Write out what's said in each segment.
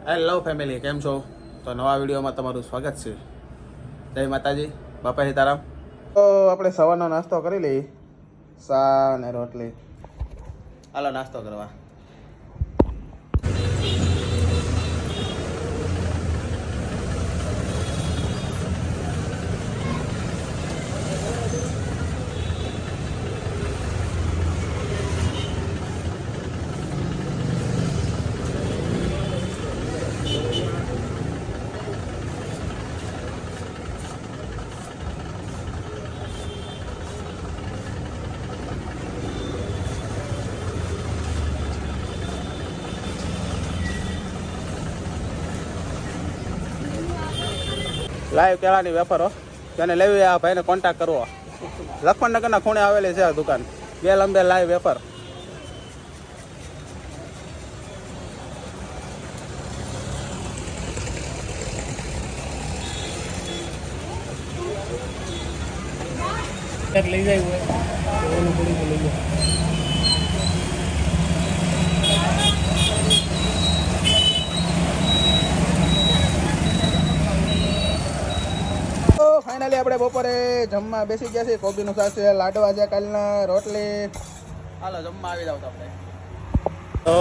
Hello family, કેમ છો? તો નવા વિડીયોમાં તમારું સ્વાગત છે. જય માતાજી, બાપા સીતારામ. તો આપણે સવારનો નાસ્તો કરી લઈએ, ચા ને રોટલી. હાલો નાસ્તો કરવા. લાઈવ કેળાની વેપારો તેને લેવી, આ ભાઈને કોન્ટેક્ટ કરવો. લખમણનગરના ખૂણે આવેલી છે આ દુકાન. બે લંબે લાઈવ વેપાર. લઈ જાય હોય લઈ જાય. તો ફાઇનલી આપણે બપોરે જમવા બેસી ગયા છીએ. કોબીનું શાક છે, લાડવા છે, કાલના રોટલી. હાલો જમવા આવી જાવ. આપણે તો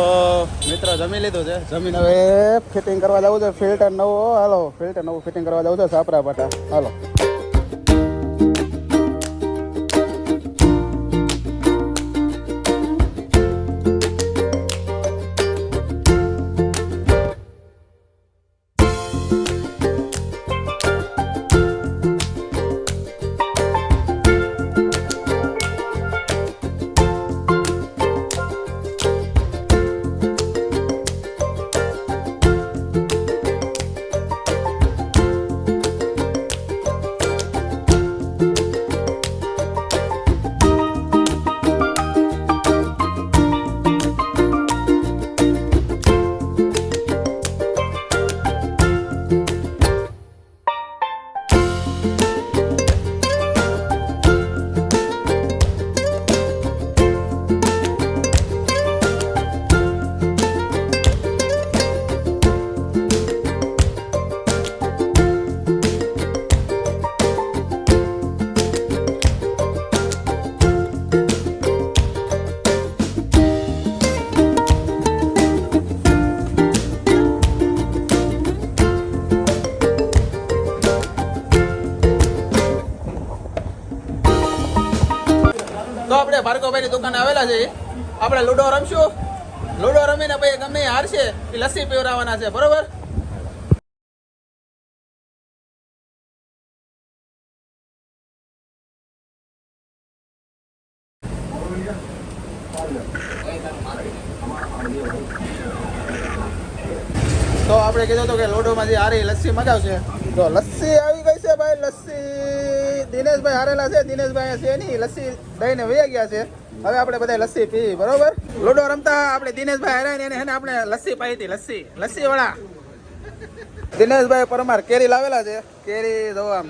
મિત્રો જમી લીધું છે. જમીન હવે ફિટિંગ કરવા જવું છે. ફિલ્ટર નવું, હાલો ફિલ્ટર નવું ફિટિંગ કરવા જવું છે સાપરા પાટા. હાલો તો આપણે ભાર્ગવભાઈની દુકાને આવેલા છે. આપણે લૂડો રમશું. લૂડો રમીને ભાઈ ગમે એ હારશે એ લસ્સી પીવડાવવાના છે, બરોબર? તો આપણે કીધું હતું કે લૂડોમાં જે હારી લસ્સી મગાવશે. તો લસ્સી આવી ગઈ છે ભાઈ. લસ્સી દિનેશભાઈ હારેલા છે. દિનેશભાઈ અહીંયા છે નહીં, લસ્સી દઈને વહી ગયા છે. હવે આપણે બધા લસ્સી પી, બરોબર? લૂડો રમતા આપણે દિનેશભાઈ હારાય એને આપણે લસ્સી પાઈ હતી. લસ્સી વાળા દિનેશભાઈ પરમાર કેરી લાવેલા છે. કેરી જો આમ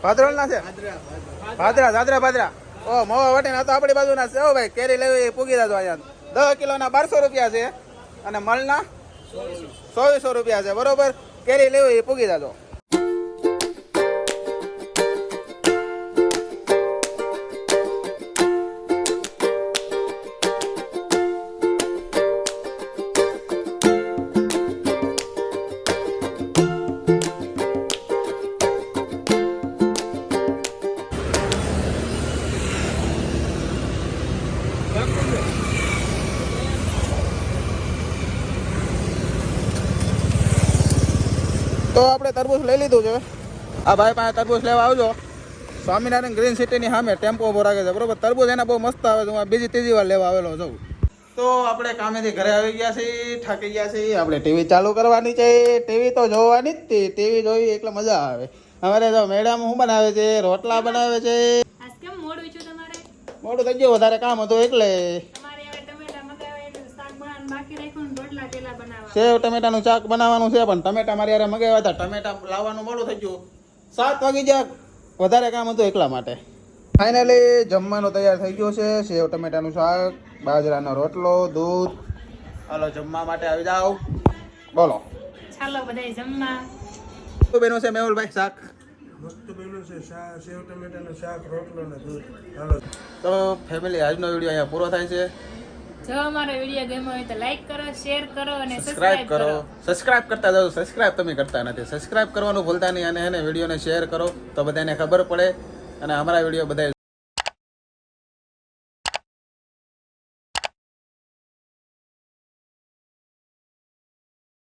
ભાદરોળના છે. ભાદરા ઓ મોવા વાટીને તો આપણી બાજુના છે. ઓ ભાઈ કેરી લેવી પૂગી જાજો. અહીંયા 10 કિલોના 1200 રૂપિયા છે અને મલના 2400 રૂપિયા છે, બરોબર? કેરી લેવી પૂગી જાજો. તો આપણે તરબૂચ લઈ લીધું છે. આ ભાઈ પાસે તરબૂચ લેવા આવજો. સ્વામિનારાયણ ગ્રીન સિટીની સામે ટેમ્પો ઉભો રાખે છે, બરોબર? તરબૂચ એના બહુ મસ્ત આવે છે. હું બીજી ત્રીજી વાર લેવા આવેલો છું. તો આપણે કામેથી ઘરે આવી ગયા છીએ, થાકી ગયા છીએ. આપણે ટીવી ચાલુ કરવાની છે. ટીવી તો જોવાની જ હતી. ટીવી જોઈ એટલે મજા આવે. અમારે જો મેડમ શું બનાવે છે? રોટલા બનાવે છે. મોડું થઈ ગયું, વધારે કામ હતું એટલે. સેવ ટમેટાનું શાક બનાવવાનું છે, પણ ટમેટા મારી યારે મગાવ્યા હતા. ટમેટા લાવવાનું મોડું થઈ ગયું. 7 વાગી ગયા. વધારે કામ હતું એટલા માટે. ફાઇનલી જમવાનું તૈયાર થઈ ગયું છે. સેવ ટમેટાનું શાક, બાજરાનો રોટલો, દૂધ. હાલો જમવા માટે આવી જાઓ. બોલો ચાલો બધાય જમવા. શું બન્યું છે મેહુલભાઈ શાક? મસ્ત બન્યું છે સેવ ટમેટાનું શાક, રોટલો ને દૂધ. હાલો. તો ફેમિલી આજનો વિડીયો અહીંયા પૂરો થાય છે. જો અમારો વિડીયો ગમ્યો હોય તો લાઈક કરો, શેર કરો અને સબસ્ક્રાઇબ સબસ્ક્રાઇબ કરો. કરો. સબસ્ક્રાઇબ કરતા જાઓ. સબસ્ક્રાઇબ તમે કરતા નથી. સબસ્ક્રાઇબ કરવાનું ભૂલતા નહીં અને એને વિડીયોને શેર કરો તો બધાને ખબર પડે અને અમારા વિડીયો બધા